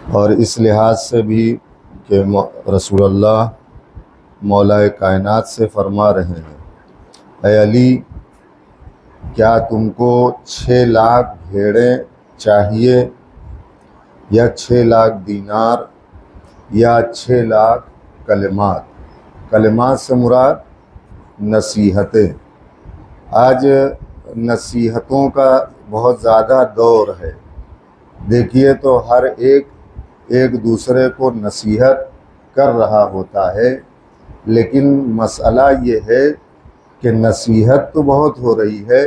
اور اس لحاظ سے بھی کہ رسول اللہ مولا کائنات سے فرما رہے ہیں، اے علی کیا تم کو 6 لاکھ بھیڑیں چاہیے یا 6 لاکھ دینار یا 6 لاکھ کلمات؟ کلمات سے مراد نصیحتیں۔ آج نصیحتوں کا بہت زیادہ دور ہے۔ دیکھیے تو ہر ایک دوسرے کو نصیحت کر رہا ہوتا ہے، لیکن مسئلہ یہ ہے کہ نصیحت تو بہت ہو رہی ہے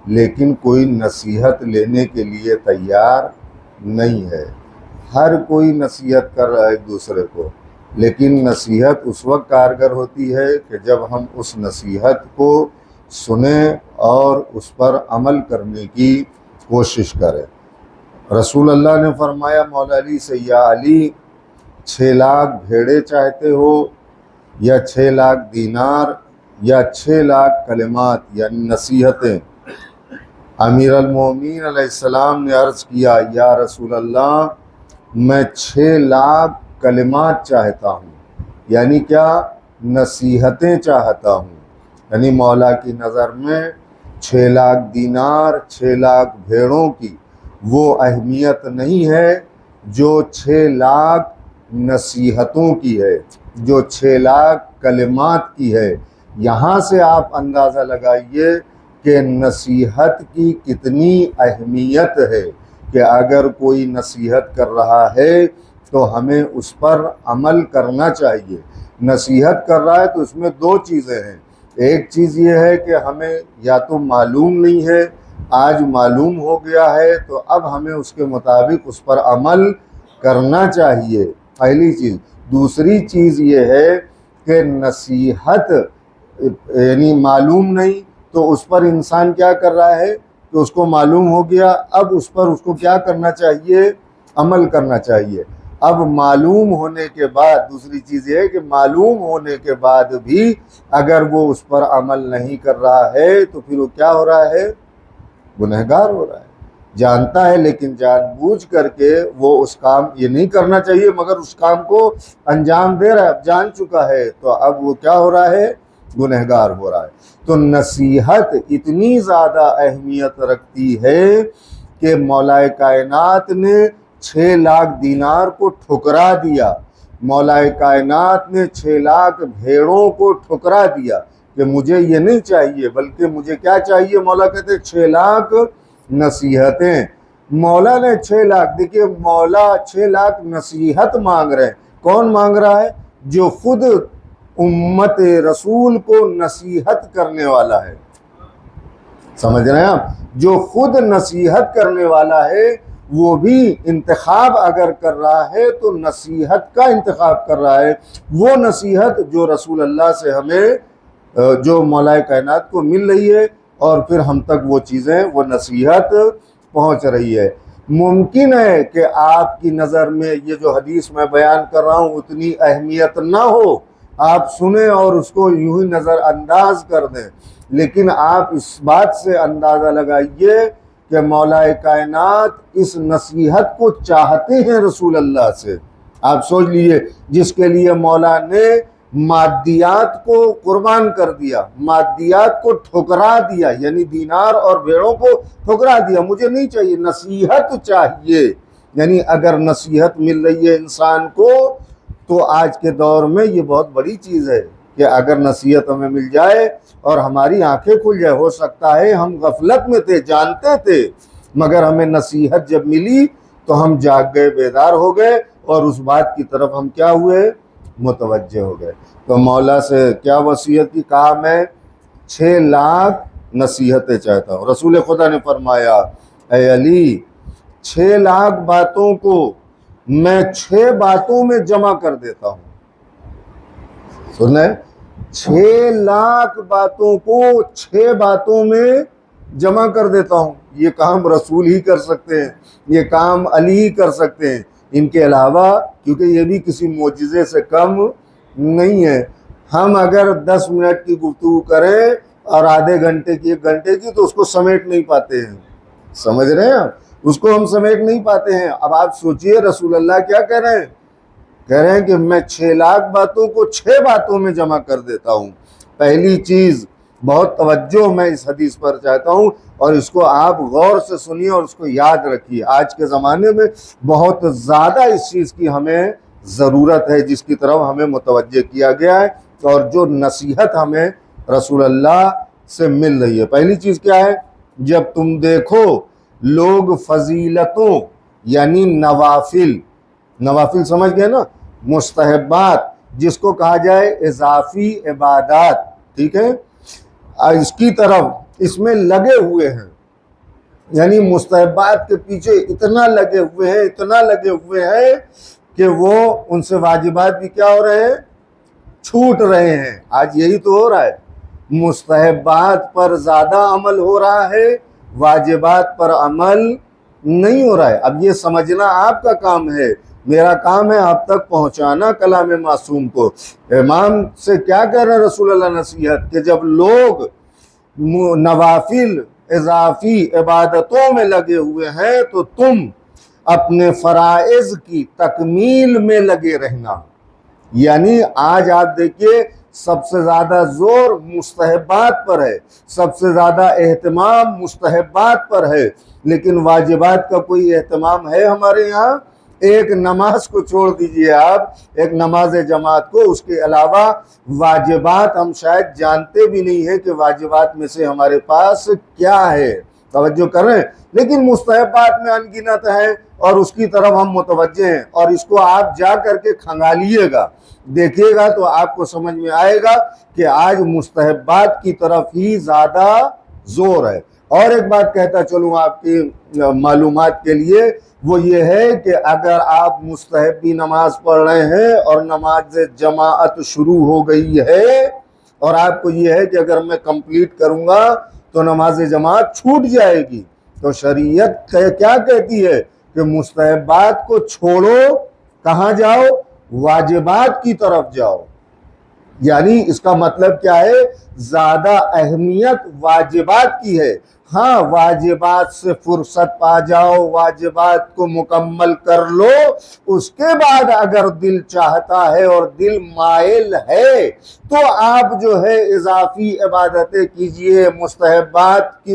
لیکن کوئی نصیحت لینے کے لیے تیار نہیں ہے۔ ہر کوئی نصیحت کر رہا ہے ایک دوسرے کو، لیکن نصیحت اس وقت کارگر ہوتی ہے کہ جب ہم اس نصیحت کو سنیں اور اس پر عمل کرنے کی کوشش کریں۔ رسول اللہ نے فرمایا مولا علی سے، یا علی 6 لاکھ بھیڑیں چاہتے ہو یا 6 لاکھ دینار یا 6 لاکھ کلمات یعنی نصیحتیں؟ امیر المومنین علیہ السلام نے عرض کیا، یا رسول اللہ میں 6 لاکھ کلمات چاہتا ہوں، یعنی کیا؟ نصیحتیں چاہتا ہوں۔ یعنی مولا کی نظر میں 6 لاکھ دینار 6 لاکھ بھیڑوں کی وہ اہمیت نہیں ہے جو 6 لاکھ نصیحتوں کی ہے، جو 6 لاکھ کلمات کی ہے۔ یہاں سے آپ اندازہ لگائیے کہ نصیحت کی کتنی اہمیت ہے کہ اگر کوئی نصیحت کر رہا ہے تو ہمیں اس پر عمل کرنا چاہیے۔ نصیحت کر رہا ہے تو اس میں 2 چیزیں ہیں۔ ایک چیز یہ ہے کہ ہمیں یا تو معلوم نہیں ہے، آج معلوم ہو گیا ہے تو اب ہمیں اس کے مطابق اس پر عمل کرنا چاہیے، پہلی چیز۔ دوسری چیز یہ ہے کہ نصیحت یعنی معلوم نہیں تو اس پر انسان کیا کر رہا ہے کہ اس کو معلوم ہو گیا، اب اس پر اس کو کیا کرنا چاہیے؟ عمل کرنا چاہیے۔ اب معلوم ہونے کے بعد دوسری چیز یہ ہے کہ معلوم ہونے کے بعد بھی اگر وہ اس پر عمل نہیں کر رہا ہے تو پھر وہ کیا ہو رہا ہے؟ گنہگار ہو رہا ہے۔ جانتا ہے لیکن جان بوجھ کر کے وہ اس کام یہ نہیں کرنا چاہیے مگر اس کام کو انجام دے رہا ہے، اب جان چکا ہے تو اب وہ کیا ہو رہا ہے؟ گنہگار ہو رہا ہے۔ تو نصیحت اتنی زیادہ اہمیت رکھتی ہے کہ مولا کائنات نے 6 لاکھ دینار کو ٹھکرا دیا، مولا کائنات نے 6 لاکھ بھیڑوں کو ٹھکرا دیا کہ مجھے یہ نہیں چاہیے بلکہ مجھے کیا چاہیے؟ مولا کہتے 6 لاکھ نصیحتیں۔ مولا نے 6 لاکھ، دیکھیے مولا 6 لاکھ نصیحت مانگ رہے ہیں۔ کون مانگ رہا ہے؟ جو خود امت رسول کو نصیحت کرنے والا ہے۔ سمجھ رہے ہیں آپ؟ جو خود نصیحت کرنے والا ہے وہ بھی انتخاب اگر کر رہا ہے تو نصیحت کا انتخاب کر رہا ہے، وہ نصیحت جو رسول اللہ سے ہمیں جو مولا کائنات کو مل رہی ہے اور پھر ہم تک وہ چیزیں وہ نصیحت پہنچ رہی ہے۔ ممکن ہے کہ آپ کی نظر میں یہ جو حدیث میں بیان کر رہا ہوں اتنی اہمیت نہ ہو، آپ سنیں اور اس کو یوں ہی نظر انداز کر دیں، لیکن آپ اس بات سے اندازہ لگائیے کہ مولا کائنات اس نصیحت کو چاہتے ہیں رسول اللہ سے۔ آپ سوچ لیجئے، جس کے لیے مولا نے مادیات کو قربان کر دیا، مادیات کو ٹھکرا دیا، یعنی دینار اور بھیڑوں کو ٹھکرا دیا، مجھے نہیں چاہیے، نصیحت چاہیے۔ یعنی اگر نصیحت مل رہی ہے انسان کو تو آج کے دور میں یہ بہت بڑی چیز ہے کہ اگر نصیحت ہمیں مل جائے اور ہماری آنکھیں کھل جائے۔ ہو سکتا ہے ہم غفلت میں تھے، جانتے تھے، مگر ہمیں نصیحت جب ملی تو ہم جاگ گئے، بیدار ہو گئے اور اس بات کی طرف ہم کیا ہوئے؟ متوجہ ہو گئے۔ تو مولا سے کیا وصیت کی کام ہے؟ 6 لاکھ نصیحتیں چاہتا ہوں۔ رسول خدا نے فرمایا، اے علی 6 لاکھ باتوں کو میں 6 باتوں میں جمع کر دیتا ہوں۔ سنیں، 6 لاکھ باتوں کو 6 باتوں میں جمع کر دیتا ہوں۔ یہ کام رسول ہی کر سکتے ہیں، یہ کام علی ہی کر سکتے ہیں، ان کے علاوہ، کیونکہ یہ بھی کسی معجزے سے کم نہیں ہے۔ ہم اگر 10 منٹ کی گفتگو کریں اور آدھے گھنٹے کی 1 گھنٹے کی تو اس کو سمیٹ نہیں پاتے ہیں۔ سمجھ رہے ہیں آپ؟ اس کو ہم سمیٹ نہیں پاتے ہیں۔ اب آپ سوچئے رسول اللہ کیا کہہ رہے ہیں؟ کہہ رہے ہیں کہ میں 6 لاکھ باتوں کو 6 باتوں میں جمع کر دیتا ہوں۔ پہلی چیز، بہت توجہ میں اس حدیث پر چاہتا ہوں، اور اس کو آپ غور سے سنیے اور اس کو یاد رکھیے۔ آج کے زمانے میں بہت زیادہ اس چیز کی ہمیں ضرورت ہے، جس کی طرف ہمیں متوجہ کیا گیا ہے اور جو نصیحت ہمیں رسول اللہ سے مل رہی ہے۔ پہلی چیز کیا ہے؟ جب تم دیکھو لوگ فضیلتوں یعنی نوافل سمجھ گئے نا، مستحبات جس کو کہا جائے اضافی عبادات، ٹھیک ہے، اس کی طرف اس میں لگے ہوئے ہیں، یعنی مستحبات کے پیچھے اتنا لگے ہوئے ہیں کہ وہ ان سے واجبات بھی کیا ہو رہے ہیں؟ چھوٹ رہے ہیں۔ آج یہی تو ہو رہا ہے، مستحبات پر زیادہ عمل ہو رہا ہے، واجبات پر عمل نہیں ہو رہا ہے۔ اب یہ سمجھنا آپ کا کام ہے، میرا کام ہے آپ تک پہنچانا کلام معصوم کو۔ امام سے کیا کہہ رہے ہیں رسول اللہ نصیحت؟ کہ جب لوگ نوافل اضافی عبادتوں میں لگے ہوئے ہیں تو تم اپنے فرائض کی تکمیل میں لگے رہنا۔ یعنی آج آپ دیکھیے سب سے زیادہ زور مستحبات پر ہے، سب سے زیادہ اہتمام مستحبات پر ہے، لیکن واجبات کا کوئی اہتمام ہے ہمارے یہاں؟ ایک نماز کو چھوڑ دیجئے آپ، ایک نماز جماعت کو، اس کے علاوہ واجبات ہم شاید جانتے بھی نہیں ہیں کہ واجبات میں سے ہمارے پاس کیا ہے۔ توجہ کر رہے ہیں؟ لیکن مستحبات میں ان گنت ہیں اور اس کی طرف ہم متوجہ ہیں، اور اس کو آپ جا کر کے کھنگالیے گا، دیکھیے گا تو آپ کو سمجھ میں آئے گا کہ آج مستحبات کی طرف ہی زیادہ زور ہے۔ اور ایک بات کہتا چلوں آپ کی معلومات کے لیے، وہ یہ ہے کہ اگر آپ مستحبی نماز پڑھ رہے ہیں اور نماز جماعت شروع ہو گئی ہے اور آپ کو یہ ہے کہ اگر میں کمپلیٹ کروں گا تو نماز جماعت چھوٹ جائے گی، تو شریعت کیا کہتی ہے کہ مستحبات کو چھوڑو، کہاں جاؤ؟ واجبات کی طرف جاؤ۔ یعنی اس کا مطلب کیا ہے؟ زیادہ اہمیت واجبات کی ہے۔ ہاں، واجبات سے فرصت پا جاؤ، واجبات کو مکمل کر لو، اس کے بعد اگر دل چاہتا ہے اور دل مائل ہے تو آپ جو ہے اضافی عبادتیں کیجئے، مستحبات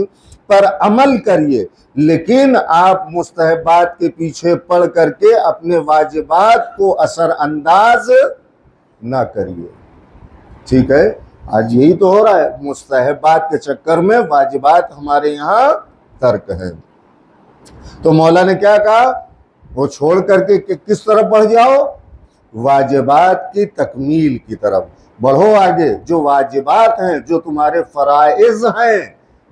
پر عمل کریے، لیکن آپ مستحبات کے پیچھے پڑ کر کے اپنے واجبات کو اثر انداز نہ کریے، ٹھیک ہے؟ آج یہی تو ہو رہا ہے، مستحبات کے چکر میں واجبات ہمارے یہاں ترک ہے۔ تو مولا نے کیا کہا؟ وہ چھوڑ کر کے کس طرف بڑھ جاؤ؟ واجبات کی تکمیل کی طرف بڑھو آگے۔ جو واجبات ہیں، جو تمہارے فرائض ہیں،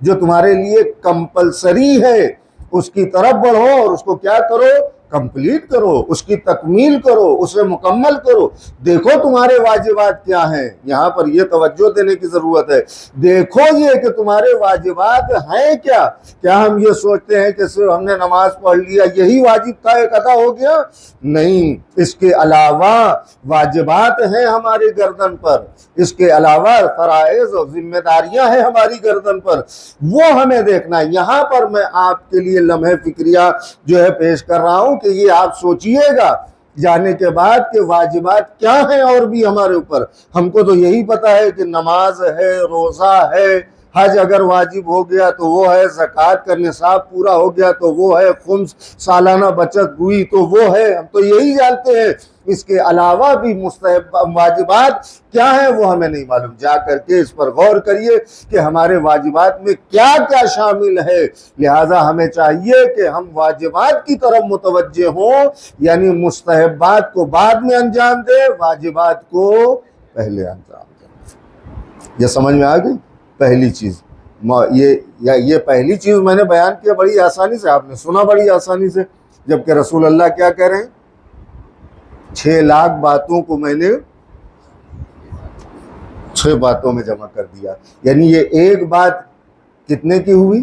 جو تمہارے لیے کمپلسری ہے، اس کی طرف بڑھو اور اس کو کیا کرو؟ کمپلیٹ کرو، اس کی تکمیل کرو، اسے مکمل کرو۔ دیکھو تمہارے واجبات کیا ہیں، یہاں پر یہ توجہ دینے کی ضرورت ہے۔ دیکھو یہ کہ تمہارے واجبات ہیں کیا؟ کیا ہم یہ سوچتے ہیں کہ صرف ہم نے نماز پڑھ لیا یہی واجب تھا، ایک ادا ہو گیا؟ نہیں، اس کے علاوہ واجبات ہیں ہماری گردن پر، اس کے علاوہ فرائض اور ذمہ داریاں ہیں ہماری گردن پر، وہ ہمیں دیکھنا ہے۔ یہاں پر میں آپ کے لیے لمحہ فکریہ جو ہے پیش کر رہا ہوں کہ یہ آپ سوچئے گا جانے کے بعد کہ واجبات کیا ہیں اور بھی ہمارے اوپر۔ ہم کو تو یہی پتا ہے کہ نماز ہے، روزہ ہے، حج اگر واجب ہو گیا تو وہ ہے، زکوٰۃ کا نصاب پورا ہو گیا تو وہ ہے، خمس سالانہ بچت ہوئی تو وہ ہے، ہم تو یہی جانتے ہیں۔ اس کے علاوہ بھی مستحب واجبات کیا ہیں وہ ہمیں نہیں معلوم۔ جا کر کے اس پر غور کریے کہ ہمارے واجبات میں کیا کیا شامل ہے۔ لہٰذا ہمیں چاہیے کہ ہم واجبات کی طرف متوجہ ہوں، یعنی مستحبات کو بعد میں انجام دیں، واجبات کو پہلے انجام دیں۔ یہ سمجھ میں آ گئی؟ پہلی چیز یہ پہلی چیز میں نے بیان کیا بڑی آسانی سے، آپ نے سنا بڑی آسانی سے، جبکہ رسول اللہ کیا کہہ رہے ہیں؟ 6 لاکھ باتوں کو میں نے 6 باتوں میں جمع کر دیا۔ یعنی یہ ایک بات کتنے کی ہوئی؟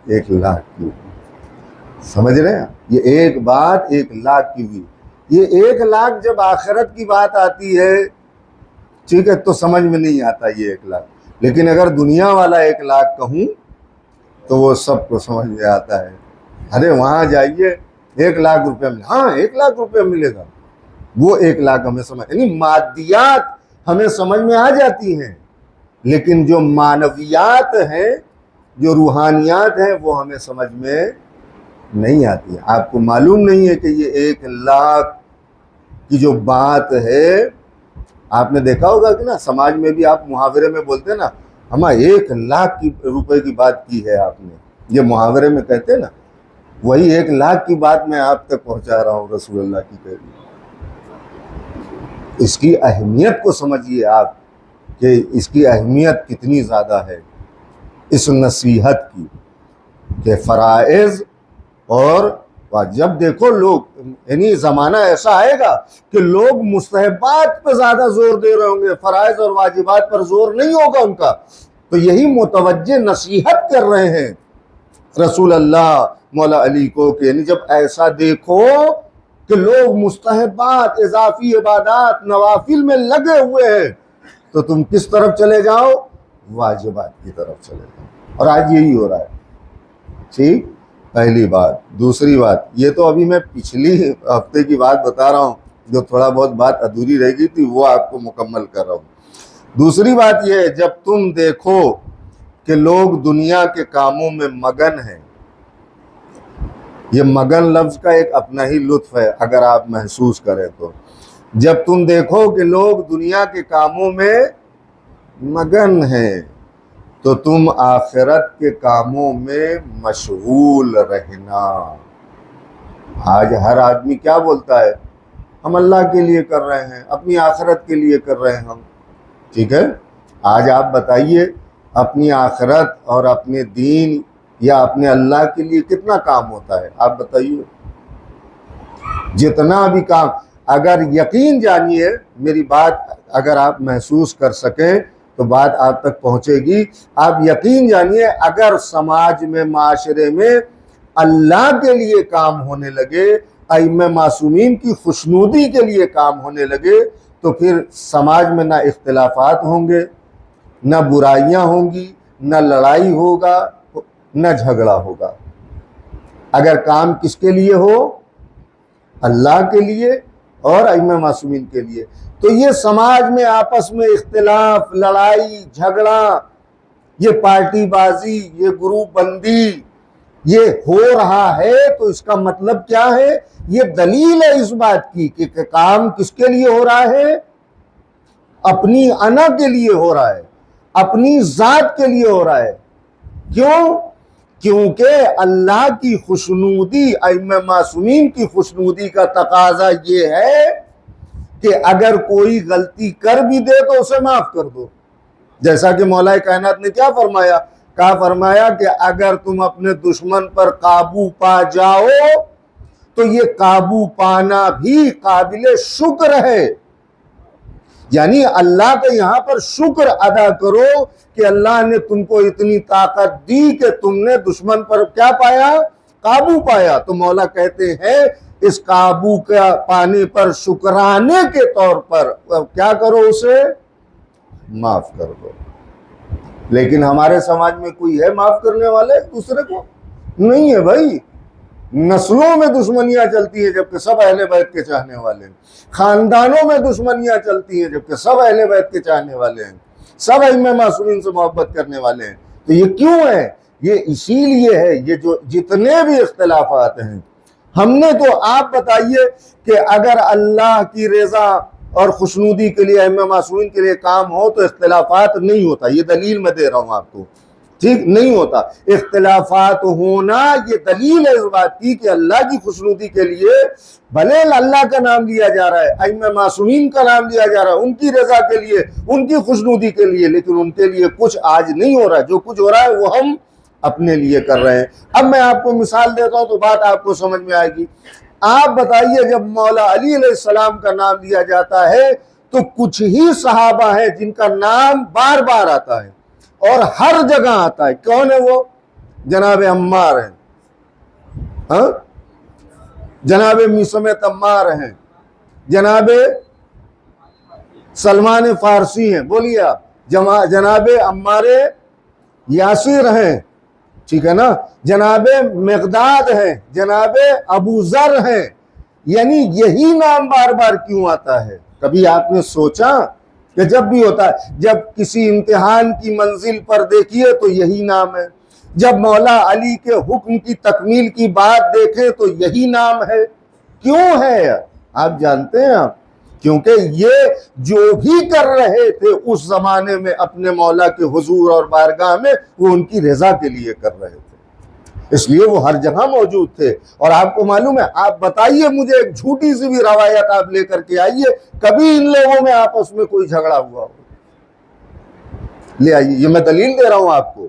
1 لاکھ کی ہوئی۔ سمجھ رہے ہیں؟ یہ ایک بات 1 لاکھ کی ہوئی۔ یہ 1 لاکھ جب آخرت کی بات آتی ہے، ٹھیک ہے، تو سمجھ میں نہیں آتا یہ 1 لاکھ، لیکن اگر دنیا والا 1 لاکھ کہوں تو وہ سب کو سمجھ میں آتا ہے۔ ارے وہاں جائیے 1,00,000 روپیہ ملے، ہاں 1,00,000 روپیہ ملے گا، وہ 1,00,000 ہمیں سمجھ، یعنی مادیات ہمیں سمجھ میں آ جاتی ہیں، لیکن جو معنویات ہیں، جو روحانیات ہیں، وہ ہمیں سمجھ میں نہیں آتی ہے۔ آپ کو معلوم نہیں ہے کہ یہ 1,00,000 کی جو بات ہے، آپ نے دیکھا ہوگا کہ نا سماج میں بھی آپ محاورے میں بولتے ہیں نا، ہمیں 1,00,000 روپے کی بات کی ہے آپ نے، یہ محاورے میں کہتے ہیں نا، وہی 1,00,000 کی بات میں آپ تک پہنچا رہا ہوں رسول اللہ کی کہہ دی۔ اس کی اہمیت کو سمجھیے آپ کہ اس کی اہمیت کتنی زیادہ ہے اس نصیحت کی، کہ فرائض اور جب دیکھو لوگ، یعنی زمانہ ایسا آئے گا کہ لوگ مستحبات پہ زیادہ زور دے رہے ہوں گے، فرائض اور واجبات پر زور نہیں ہوگا ان کا، تو یہی متوجہ نصیحت کر رہے ہیں رسول اللہ مولا علی کو، کہ یعنی جب ایسا دیکھو کہ لوگ مستحبات، اضافی عبادات، نوافل میں لگے ہوئے ہیں، تو تم کس طرف چلے جاؤ؟ واجبات کی طرف چلے جاؤ، اور آج یہی ہو رہا ہے۔ ٹھیک، پہلی بات۔ دوسری بات، یہ تو ابھی میں پچھلی ہفتے کی بات بتا رہا ہوں، جو تھوڑا بہت بات ادھوری رہ گئی تھی وہ آپ کو مکمل کر رہا ہوں۔ دوسری بات یہ ہے، جب تم دیکھو کہ لوگ دنیا کے کاموں میں مگن ہیں، یہ مگن لفظ کا ایک اپنا ہی لطف ہے اگر آپ محسوس کریں تو، جب تم دیکھو کہ لوگ دنیا کے کاموں میں مگن ہیں تو تم آخرت کے کاموں میں مشغول رہنا۔ آج ہر آدمی کیا بولتا ہے؟ ہم اللہ کے لیے کر رہے ہیں، اپنی آخرت کے لیے کر رہے ہیں ہم، ٹھیک ہے؟ آج آپ بتائیے اپنی آخرت اور اپنے دین یا اپنے اللہ کے لیے کتنا کام ہوتا ہے؟ آپ بتائیے، جتنا بھی کام، اگر یقین جانیے میری بات اگر آپ محسوس کر سکیں تو بات آپ تک پہنچے گی، آپ یقین جانیے اگر سماج میں، معاشرے میں اللہ کے لیے کام ہونے لگے، ائمہ معصومین کی خوشنودی کے لیے کام ہونے لگے، تو پھر سماج میں نہ اختلافات ہوں گے، نہ برائیاں ہوں گی، نہ لڑائی ہوگا، نہ جھگڑا ہوگا۔ اگر کام کس کے لیے ہو؟ اللہ کے لیے اور ائمہ معصومین کے لیے، تو یہ سماج میں آپس میں اختلاف، لڑائی، جھگڑا، یہ پارٹی بازی، یہ گروپ بندی یہ ہو رہا ہے، تو اس کا مطلب کیا ہے؟ یہ دلیل ہے اس بات کی کہ کام کس کے لیے ہو رہا ہے؟ اپنی انا کے لیے ہو رہا ہے، اپنی ذات کے لیے ہو رہا ہے۔ کیوں؟ کیونکہ اللہ کی خوشنودی، ائمہ معصومین کی خوشنودی کا تقاضا یہ ہے کہ اگر کوئی غلطی کر بھی دے تو اسے معاف کر دو، جیسا کہ مولا کائنات نے کیا فرمایا؟ فرمایا کہ اگر تم اپنے دشمن پر قابو پا جاؤ تو یہ قابو پانا بھی قابل شکر ہے، یعنی اللہ کا یہاں پر شکر ادا کرو کہ اللہ نے تم کو اتنی طاقت دی کہ تم نے دشمن پر کیا پایا؟ قابو پایا۔ تو مولا کہتے ہیں اس قابو کا پانے پر شکرانے کے طور پر کیا کرو؟ اسے معاف کر دو۔ لیکن ہمارے سماج میں کوئی ہے معاف کرنے والے ایک دوسرے کو؟ نہیں ہے بھائی، نسلوں میں دشمنیاں چلتی ہیں جبکہ سب اہل بیت کے چاہنے والے ہیں، خاندانوں میں دشمنیاں چلتی ہیں جبکہ سب اہل بیت کے چاہنے والے ہیں، سب ائمہ معصومین سے محبت کرنے والے ہیں۔ تو یہ کیوں ہے؟ یہ اسی لیے ہے، یہ جو جتنے بھی اختلافات ہیں، ہم نے تو آپ بتائیے کہ اگر اللہ کی رضا اور خوشنودی کے لیے، ائمہ معصومین کے لیے کام ہو تو اختلافات نہیں ہوتا، یہ دلیل میں دے رہا ہوں آپ کو، ٹھیک نہیں ہوتا۔ اختلافات ہونا یہ دلیل ہے اس بات کی کہ اللہ کی خوشنودی کے لیے بھلے اللہ کا نام لیا جا رہا ہے، ائمہ معصومین کا نام لیا جا رہا ہے، ان کی رضا کے لیے، ان کی خوشنودی کے لیے، لیکن ان کے لیے کچھ آج نہیں ہو رہا ہے، جو کچھ ہو رہا ہے وہ ہم اپنے لیے کر رہے ہیں۔ اب میں آپ کو مثال دیتا ہوں تو بات آپ کو سمجھ میں آئے گی۔ آپ بتائیے جب مولا علی علیہ السلام کا نام لیا جاتا ہے تو کچھ ہی صحابہ ہیں جن کا نام بار بار آتا ہے اور ہر جگہ آتا ہے۔ کون ہے وہ؟ جناب عمار ہیں، ہاں، جناب مصعب عمار ہیں، جناب سلمان فارسی ہیں، بولیے آپ، جناب عمار یاسر ہیں، ٹھیک ہے نا، جناب مقداد ہیں، جناب ابو ذر ہیں، یعنی یہی نام بار بار کیوں آتا ہے؟ کبھی آپ نے سوچا کہ جب بھی ہوتا ہے، جب کسی امتحان کی منزل پر دیکھیے تو یہی نام ہے، جب مولا علی کے حکم کی تکمیل کی بات دیکھیں تو یہی نام ہے. کیوں ہے آپ جانتے ہیں؟ آپ کیونکہ یہ جو بھی کر رہے تھے اس زمانے میں اپنے مولا کے حضور اور بارگاہ میں، وہ ان کی رضا کے لیے کر رہے تھے، اس لیے وہ ہر جگہ موجود تھے. اور آپ کو معلوم ہے، آپ بتائیے مجھے ایک جھوٹی سی بھی روایت آپ لے کر کے آئیے، کبھی ان لوگوں میں آپس میں کوئی جھگڑا ہوا ہو، لے آئیے، یہ میں دلیل دے رہا ہوں آپ کو.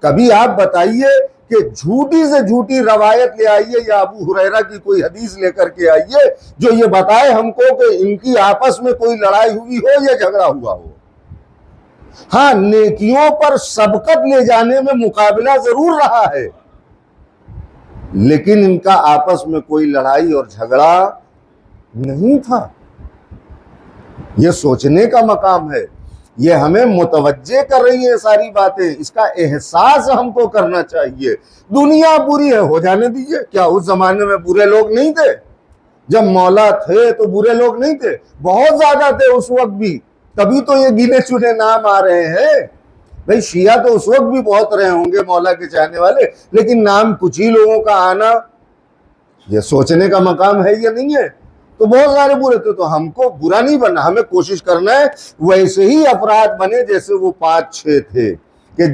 کبھی آپ بتائیے کہ جھوٹی سے جھوٹی روایت لے آئیے یا ابو ہریرہ کی کوئی حدیث لے کر کے آئیے جو یہ بتائے ہم کو کہ ان کی آپس میں کوئی لڑائی ہوئی ہو یا جھگڑا ہوا ہو. ہاں، نیکیوں پر سبقت لے جانے میں مقابلہ ضرور رہا ہے، لیکن ان کا آپس میں کوئی لڑائی اور جھگڑا نہیں تھا. یہ سوچنے کا مقام ہے، یہ ہمیں متوجہ کر رہی ہیں ساری باتیں، اس کا احساس ہم کو کرنا چاہیے. دنیا بری ہے، ہو جانے دیجئے. کیا اس زمانے میں برے لوگ نہیں تھے؟ جب مولا تھے تو برے لوگ نہیں تھے؟ بہت زیادہ تھے اس وقت بھی، تبھی تو یہ گنے چنے نام آ رہے ہیں. بھئی شیعہ تو اس وقت بھی بہت رہے ہوں گے مولا کے چاہنے والے، لیکن نام کچھ ہی لوگوں کا آنا یہ سوچنے کا مقام ہے یا نہیں ہے؟ تو بہت سارے برے تھے، تو ہم کو برا نہیں بننا، ہمیں کوشش کرنا ہے ویسے ہی افراد بنے جیسے وہ 5-6 تھے، کہ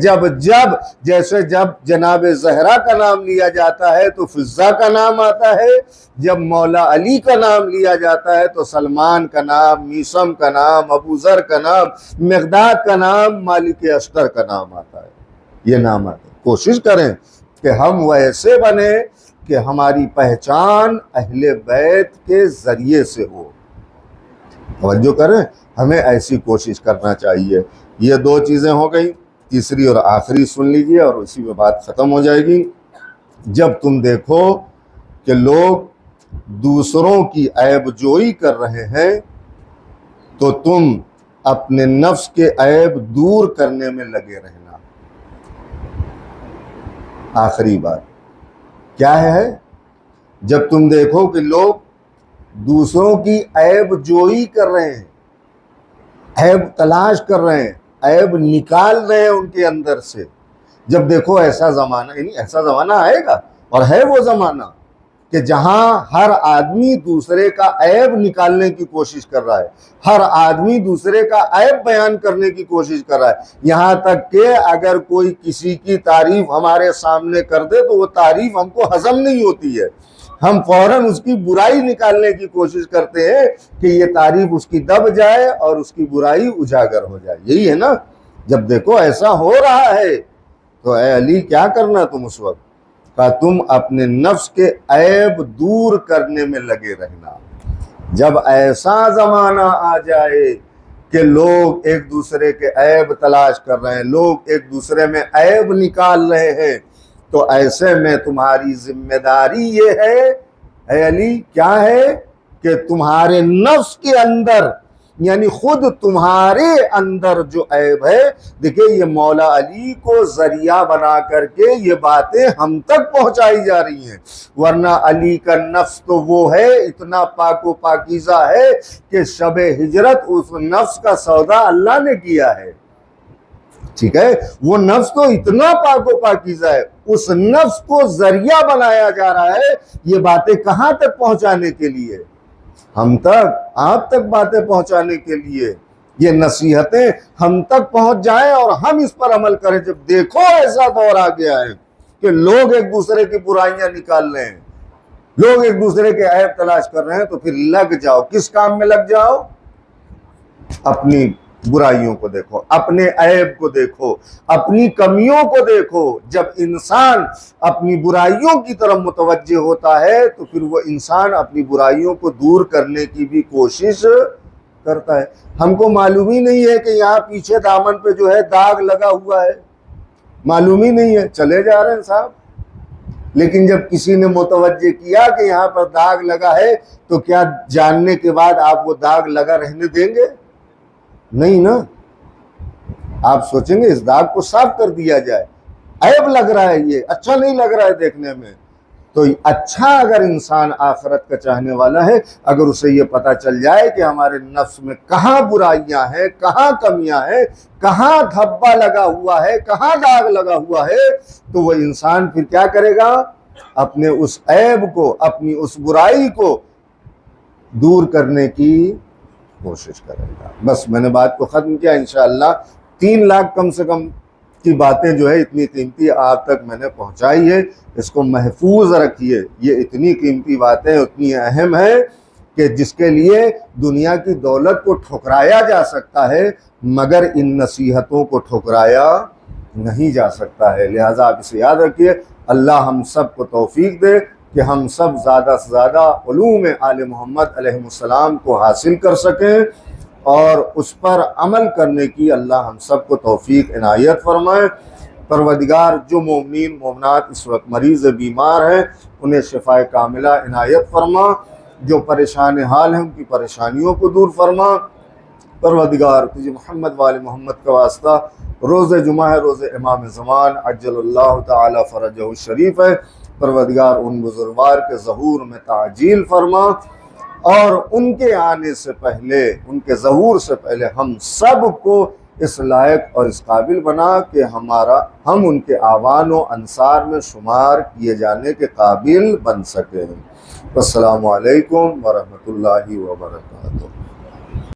جیسے جب جناب زہرا کا نام لیا جاتا ہے تو فضہ کا نام آتا ہے، جب مولا علی کا نام لیا جاتا ہے تو سلمان کا نام، میثم کا نام، ابو ذر کا نام، مقداد کا نام، مالک اشتر کا نام آتا ہے. یہ نام آتا ہے. کوشش کریں کہ ہم ویسے بنے کہ ہماری پہچان اہل بیت کے ذریعے سے ہو. توجہ کریں، ہمیں ایسی کوشش کرنا چاہیے. یہ 2 چیزیں ہو گئی، تیسری اور آخری سن لیجئے اور اسی میں بات ختم ہو جائے گی. جب تم دیکھو کہ لوگ دوسروں کی عیب جوئی کر رہے ہیں تو تم اپنے نفس کے عیب دور کرنے میں لگے رہنا. آخری بات کیا ہے؟ جب تم دیکھو کہ لوگ دوسروں کی عیب جوئی کر رہے ہیں، عیب تلاش کر رہے ہیں، عیب نکال رہے ہیں ان کے اندر سے، جب دیکھو ایسا زمانہ، یعنی ایسا زمانہ آئے گا اور ہے وہ زمانہ کہ جہاں ہر آدمی دوسرے کا عیب نکالنے کی کوشش کر رہا ہے، ہر آدمی دوسرے کا عیب بیان کرنے کی کوشش کر رہا ہے. یہاں تک کہ اگر کوئی کسی کی تعریف ہمارے سامنے کر دے تو وہ تعریف ہم کو ہضم نہیں ہوتی ہے، ہم فوراً اس کی برائی نکالنے کی کوشش کرتے ہیں کہ یہ تعریف اس کی دب جائے اور اس کی برائی اجاگر ہو جائے. یہی ہے نا؟ جب دیکھو ایسا ہو رہا ہے تو اے علی کیا کرنا تم اس وقت؟ کہ تم اپنے نفس کے عیب دور کرنے میں لگے رہنا. جب ایسا زمانہ آ جائے کہ لوگ ایک دوسرے کے عیب تلاش کر رہے ہیں، لوگ ایک دوسرے میں عیب نکال رہے ہیں، تو ایسے میں تمہاری ذمہ داری یہ ہے اے علی، کیا ہے؟ کہ تمہارے نفس کے اندر، یعنی خود تمہارے اندر جو عیب ہے، دیکھیں یہ مولا علی کو ذریعہ بنا کر کے یہ باتیں ہم تک پہنچائی جا رہی ہیں، ورنہ علی کا نفس تو وہ ہے، اتنا پاک و پاکیزہ ہے کہ شب ہجرت اس نفس کا سودا اللہ نے کیا ہے. ٹھیک ہے، وہ نفس تو اتنا پاک و پاکیزہ ہے، اس نفس کو ذریعہ بنایا جا رہا ہے یہ باتیں کہاں تک پہنچانے کے لیے؟ ہم تک، آپ تک باتیں پہنچانے کے لیے. یہ نصیحتیں ہم تک پہنچ جائیں اور ہم اس پر عمل کریں. جب دیکھو ایسا دور آ گیا ہے کہ لوگ ایک دوسرے کی برائیاں نکال رہے ہیں، لوگ ایک دوسرے کے عیب تلاش کر رہے ہیں، تو پھر لگ جاؤ. کس کام میں لگ جاؤ؟ اپنی برائیوں کو دیکھو، اپنے عیب کو دیکھو، اپنی کمیوں کو دیکھو. جب انسان اپنی برائیوں کی طرف متوجہ ہوتا ہے تو پھر وہ انسان اپنی برائیوں کو دور کرنے کی بھی کوشش کرتا ہے. ہم کو معلوم ہی نہیں ہے کہ یہاں پیچھے دامن پہ جو ہے داغ لگا ہوا ہے، معلوم ہی نہیں ہے، چلے جا رہے ہیں صاحب. لیکن جب کسی نے متوجہ کیا کہ یہاں پر داغ لگا ہے تو کیا جاننے کے بعد آپ وہ داغ لگا رہنے دیں گے؟ نہیں نا. آپ سوچیں گے اس داغ کو صاف کر دیا جائے. عیب لگ رہا ہے، یہ اچھا نہیں لگ رہا ہے دیکھنے میں. تو اچھا اگر انسان آخرت کا چاہنے والا ہے، اگر اسے یہ پتہ چل جائے کہ ہمارے نفس میں کہاں برائیاں ہیں، کہاں کمیاں ہیں، کہاں دھبا لگا ہوا ہے، کہاں داغ لگا ہوا ہے، تو وہ انسان پھر کیا کرے گا؟ اپنے اس عیب کو، اپنی اس برائی کو دور کرنے کی کوشش کرے گا. بس میں نے بات کو ختم کیا. انشاءاللہ 3 لاکھ کم سے کم کی باتیں جو ہے اتنی قیمتی آپ تک میں نے پہنچائی ہے. اس کو محفوظ رکھیے. یہ اتنی قیمتی باتیں اتنی اہم ہیں کہ جس کے لیے دنیا کی دولت کو ٹھکرایا جا سکتا ہے مگر ان نصیحتوں کو ٹھکرایا نہیں جا سکتا ہے. لہٰذا آپ اسے یاد رکھیے. اللہ ہم سب کو توفیق دے کہ ہم سب زیادہ سے زیادہ علوم آل محمد علیہ السلام کو حاصل کر سکیں اور اس پر عمل کرنے کی اللہ ہم سب کو توفیق عنایت فرمائے. پروردگار جو مومنین مومنات اس وقت مریض بیمار ہیں انہیں شفائے کاملہ عنایت فرما. جو پریشان حال ہیں ان کی پریشانیوں کو دور فرما. پروردگار تجھے محمد وآل محمد کا واسطہ روز جمعہ ہے، روز امام زمان عجل اللہ تعالی فرجہ الشریف ہے. پروردگار ان بزرگوار کے ظہور میں تعجیل فرما اور ان کے آنے سے پہلے، ان کے ظہور سے پہلے ہم سب کو اس لائق اور اس قابل بنا کہ ہم ان کے اعوان و انصار میں شمار کیے جانے کے قابل بن سکیں. السلام علیکم ورحمۃ اللہ وبرکاتہ.